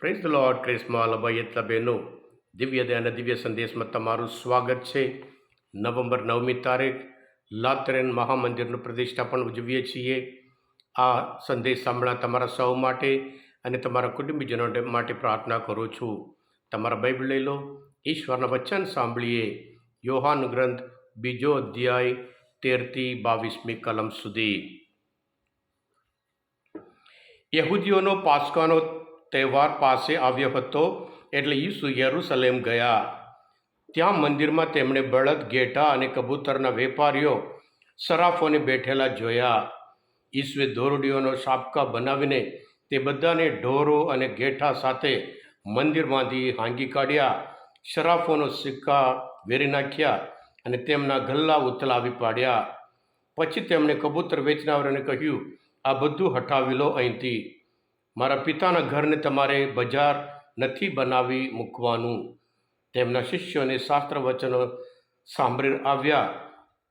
Praise the lord. ક્રિસ્મા લભાઈ બહેનો, દિવ્ય અને દિવ્ય સંદેશમાં તમારું સ્વાગત છે. નવેમ્બર 9મી તારીખ લાતરેન મહામંદિરનું પ્રતિષ્ઠાપન ઉજવીએ છીએ. આ સંદેશ સાંભળવા તમારા સૌ માટે અને તમારા કુટુંબીજનો માટે પ્રાર્થના કરું છું. તમારા બાઇબલ લઈ લો, ઈશ્વરના વચન સાંભળીએ. યોહાન ગ્રંથ 2 અધ્યાય 13થી 22મી કલમ સુધી. યહૂદીઓનો પાસ્કાનો તહેવાર પાસે આવ્યો હતો, એટલે ઈસુ યરૂશલેમ ગયા. ત્યાં મંદિરમાં તેમણે બળદ, ઘેટા અને કબૂતરના વેપારીઓ, સરાફોને બેઠેલા જોયા. ઈસુએ દોરડીઓનો શાપકા બનાવીને તે બધાને ઢોરો અને ઘેટા સાથે મંદિરમાંથી હાંકી કાઢ્યા. સરાફોનો સિક્કા વેરી નાખ્યા અને તેમના ગલ્લા ઉથલાવી પાડ્યા. પછી તેમણે કબૂતર વેચનારાઓને કહ્યું, આ બધું હટાવી લો અહીંથી. મારા પિતાના ઘરને તમારે બજાર નથી બનાવી મૂકવાનું. તેમના શિષ્યોને શાસ્ત્ર વચનો સાંભળી આવ્યા,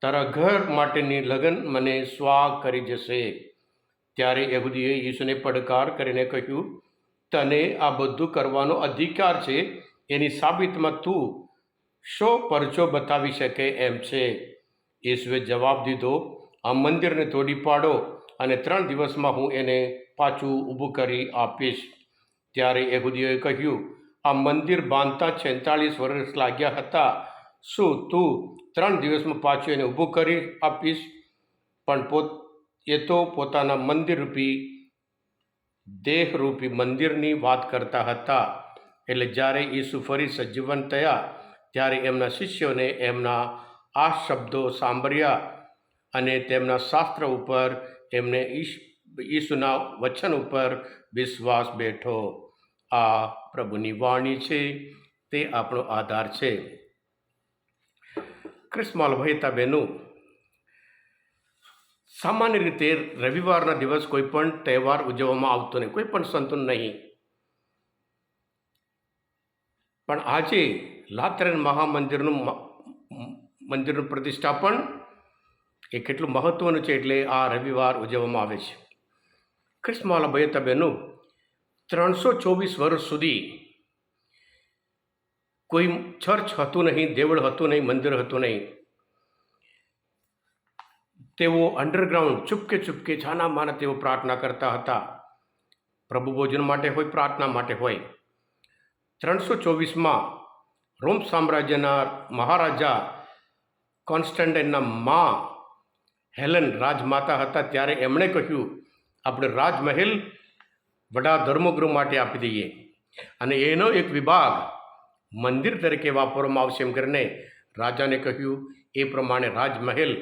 તારા ઘર માટેની લગ્ન મને સ્વાહ કરી જશે. ત્યારે યહૂદીએ ઈસુને પડકાર કરીને કહ્યું, તને આ બધું કરવાનો અધિકાર છે, એની સાબિતમાં તું શો પરચો બતાવી શકે એમ છે? ઈસુએ જવાબ દીધો, આ મંદિરને તોડી પાડો અને 3 દિવસમાં હું એને પાછું ઊભું કરી આપીશ. ત્યારે યહૂદીઓએ કહ્યું, આ મંદિર બાંધતા 46 વર્ષ લાગ્યા હતા. શું તું 3 દિવસમાં પાછું એને ઊભું કરી આપીશ? પણ એ તો પોતાના મંદિરરૂપી દેહરૂપી મંદિરની વાત કરતા હતા. એટલે જ્યારે ઈસુ ફરી સજીવન થયા, ત્યારે એમના શિષ્યોને એમના આ શબ્દો સાંભળ્યા અને તેમના શાસ્ત્ર ઉપર એમને ઈસુના વચન ઉપર વિશ્વાસ બેઠો. આ પ્રભુની વાણી છે, તે આપણો આધાર છે. ક્રિસ્મા લભાઈતા બહેનો, સામાન્ય રીતે રવિવારના દિવસ કોઈ પણ તહેવાર ઉજવવામાં આવતો નહીં, કોઈ પણ સંતો નહીં. પણ આજે લાતરેન મંદિરનું પ્રતિષ્ઠાપન એ કેટલું મહત્વનું છે, એટલે આ રવિવાર ઉજવવામાં આવે છે. ક્રિસ્માલા ભયતા બહેનો, 324 વર્ષ સુધી કોઈ ચર્ચ હતું નહીં, દેવળ હતું નહીં, મંદિર હતું નહીં. તેઓ અંડરગ્રાઉન્ડ ચૂપકે છાના માના તેઓ પ્રાર્થના કરતા હતા. પ્રભુ ભોજન માટે હોય, પ્રાર્થના માટે હોય. 324માં રોમ સામ્રાજ્યના મહારાજા કોન્સ્ટન્ટાઇનના મા હેલન રાજમાતા હતા. ત્યારે એમણે કહ્યું, આપણે રાજમહેલ વડા ધર્મગૃહ માટે આપી દઈએ અને એનો એક વિભાગ મંદિર તરીકે વાપરવામાં આવશે એમ કરીને રાજાને કહ્યું. એ પ્રમાણે રાજમહેલ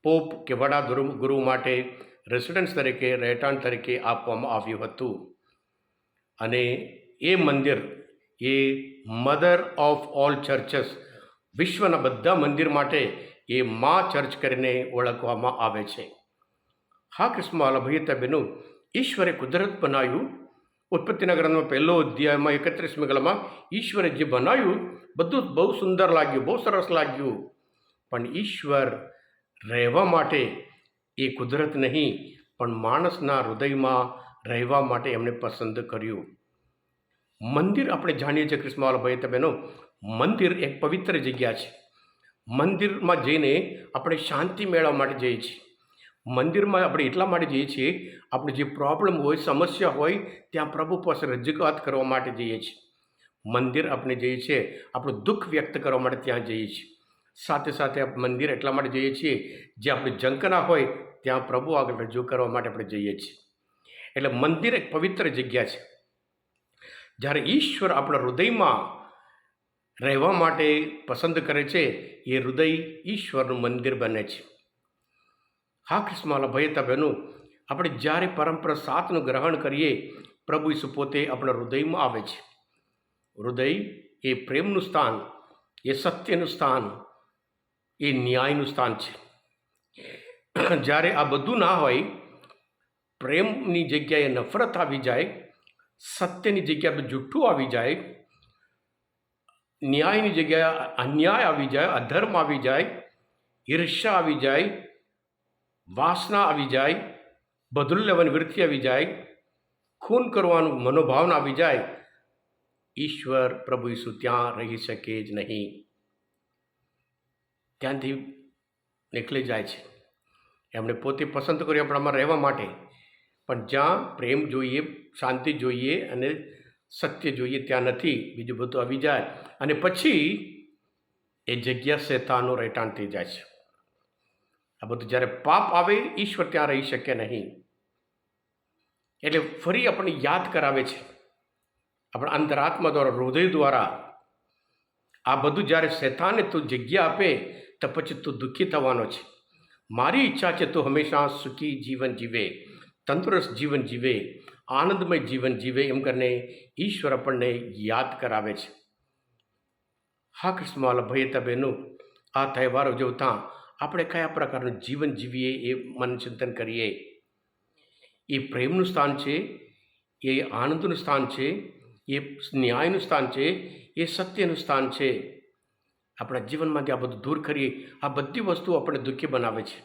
પોપ કે વડા ધર્મગુરુ માટે રેસિડન્સ તરીકે, રહેઠાણ તરીકે આપવામાં આવ્યું હતું. અને એ મંદિર એ મધર ઓફ ઓલ ચર્ચસ, વિશ્વના બધા મંદિર માટે એ મા ચર્ચ કરીને ઓળખવામાં આવે છે. હા ક્રિસ્મા લભાઈતા બહેનો, ઈશ્વરે કુદરત બનાવ્યું. ઉત્પત્તિના ગ્રંથમાં 1 અધ્યાયમાં 31મી કલમમાં ઈશ્વરે જે બનાવ્યું બધું બહુ સુંદર લાગ્યું, બહુ સરસ લાગ્યું. પણ ઈશ્વર રહેવા માટે એ કુદરત નહીં, પણ માણસના હૃદયમાં રહેવા માટે એમણે પસંદ કર્યું. મંદિર આપણે જાણીએ છીએ ક્રિસ્મા લભાઈતા બહેનો, મંદિર એક પવિત્ર જગ્યા છે. મંદિરમાં જઈને આપણે શાંતિ મેળવવા માટે જઈએ છીએ. મંદિરમાં આપણે એટલા માટે જઈએ છીએ, આપણે જે પ્રોબ્લેમ હોય, સમસ્યા હોય, ત્યાં પ્રભુ પાસે રજૂઆત કરવા માટે જઈએ છીએ. મંદિર આપણે જઈએ છીએ આપણું દુઃખ વ્યક્ત કરવા માટે ત્યાં જઈએ છીએ. સાથે સાથે મંદિર એટલા માટે જઈએ છીએ, જે આપણી ઝંખના હોય ત્યાં પ્રભુ આગળ રજૂ કરવા માટે આપણે જઈએ છીએ. એટલે મંદિર એક પવિત્ર જગ્યા છે. જ્યારે ઈશ્વર આપણા હૃદયમાં રહેવા માટે પસંદ કરે છે, એ હૃદય ઈશ્વરનું મંદિર બને છે. હા ક્રિસ્મા લભાઈતા બહેનો, આપણે જ્યારે પરંપરા 7નું ગ્રહણ કરીએ, પ્રભુ ઈસુ પોતે આપણા હૃદયમાં આવે છે. હૃદય એ પ્રેમનું સ્થાન, એ સત્યનું સ્થાન, એ ન્યાયનું સ્થાન છે. જ્યારે આ બધું ના હોય, પ્રેમની જગ્યાએ નફરત આવી જાય, સત્યની જગ્યાએ જૂઠું આવી જાય, ન્યાયની જગ્યાએ અન્યાય આવી જાય, અધર્મ આવી જાય, ઈર્ષ્યા આવી જાય, વાસના આવી જાય, બદલું લેવાની વૃત્તિ આવી જાય, ખૂન કરવાનું મનોભાવના આવી જાય, ઈશ્વર પ્રભુ ઈસુ ત્યાં રહી શકે જ નહીં, ત્યાંથી નીકળી જાય છે. એમણે પોતે પસંદ કર્યું આપણામાં રહેવા માટે, પણ જ્યાં પ્રેમ જોઈએ, શાંતિ જોઈએ અને સત્ય જોઈએ ત્યાં નથી, બીજું બધું આવી જાય અને પછી એ જગ્યા શેતાનનું રહેઠાણ થઈ જાય છે. આ બધું જ્યારે પાપ આવે, ઈશ્વર ત્યાં રહી શકે નહીં. એટલે ફરી આપણને યાદ કરાવે છે આપણા અંતરાત્મા દ્વારા, હૃદય દ્વારા, આ બધું જ્યારે શેતાને તું જગ્યા આપે તો પછી તું દુઃખી થવાનો છે. મારી ઈચ્છા છે તું હંમેશા સુખી જીવન જીવે, તંદુરસ્ત જીવન જીવે, આનંદમય જીવન જીવે, એમ કરીને ઈશ્વર આપણને યાદ કરાવે છે. હા કૃષ્ણવાલા ભાઈ બહેનો, આ તહેવારો ઉજવતા આપણે કયા પ્રકારનું જીવન જીવીએ એ મનચિંતન કરીએ. એ પ્રેમનું સ્થાન છે, એ આનંદનું સ્થાન છે, એ ન્યાયનું સ્થાન છે, એ સત્યનું સ્થાન છે. આપણા જીવનમાંથી આ બધું દૂર કરીએ, આ બધી વસ્તુઓ આપણને દુઃખી બનાવે છે.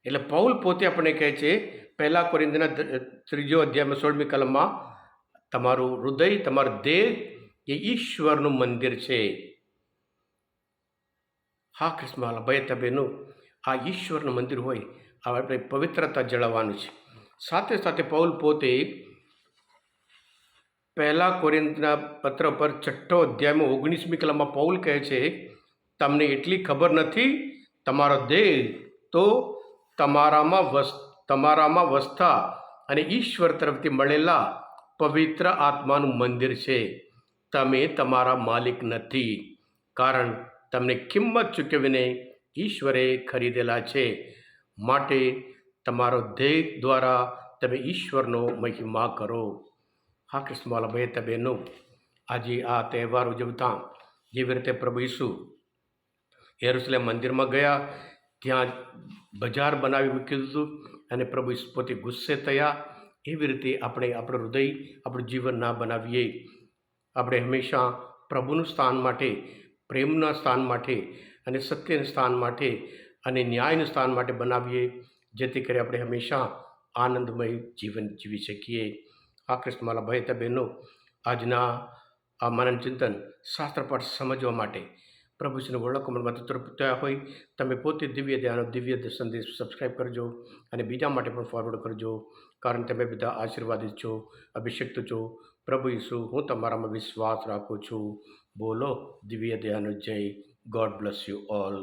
એટલે પૌલ પોતે આપણને કહે છે, 1 કોરિન્થીના 3 અધ્યાયમાં 16મી કલમમાં, તમારું હૃદય, તમારું દેહ એ ઈશ્વરનું મંદિર છે. હા કૃષ્ણવાલા ભાઈ બહેનો, આ ઈશ્વરનું મંદિર હોય, આપણે પવિત્રતા જળવવાનું છે. સાથે સાથે પૌલ પોતે 1 કોરિન્થના પત્ર પર 6 અધ્યાયમાં 19મી કલમમાં પૌલ કહે છે, તમને એટલી ખબર નથી, તમારો દેહ તો તમારામાં વસતા અને ઈશ્વર તરફથી મળેલા પવિત્ર આત્માનું મંદિર છે. તમે તમારા માલિક નથી, કારણ તમને કિંમત ચૂકવીને ઈશ્વરે ખરીદેલા છે. માટે તમારો દેહ દ્વારા તમે ઈશ્વરનો મહિમા કરો. હા કૃષ્ણવાલા ભાઈ બહેનો, આજે આ તહેવાર ઉજવતા જેવી રીતે પ્રભુ ઈસુ યરુશલેમ મંદિરમાં ગયા, ત્યાં બજાર બનાવી મૂક્યું હતું અને પ્રભુ ઈસુ પોતે ગુસ્સે થયા, એવી રીતે આપણે આપણું હૃદય, આપણું જીવન ના બનાવીએ. આપણે હંમેશા પ્રભુનું સ્થાન માટે, પ્રેમના સ્થાન માટે અને સત્યના સ્થાન માટે અને ન્યાયનું સ્થાન માટે બનાવીએ, જેથી કરી આપણે હંમેશા આનંદમય જીવન જીવી શકીએ. આ કૃષ્ણવાલા ભાઈ બહેનો, આજના આ મનન ચિંતન શાસ્ત્રપાઠ સમજવા માટે પ્રભુશ્રીને વડોકમનમાં તૃપ્ત હોય, તમે પોતે દિવ્ય ધ્યાનો, દિવ્ય સંદેશ સબસ્ક્રાઈબ કરજો અને બીજા માટે પણ ફોરવર્ડ કરજો, કારણ તમે બધા આશીર્વાદિત છો, અભિષિક્ત છો. પ્રભુ ઈસુ, હું તમારામાં વિશ્વાસ રાખું છું. બોલો દિવ્ય ધ્યાનો જય. God bless you all.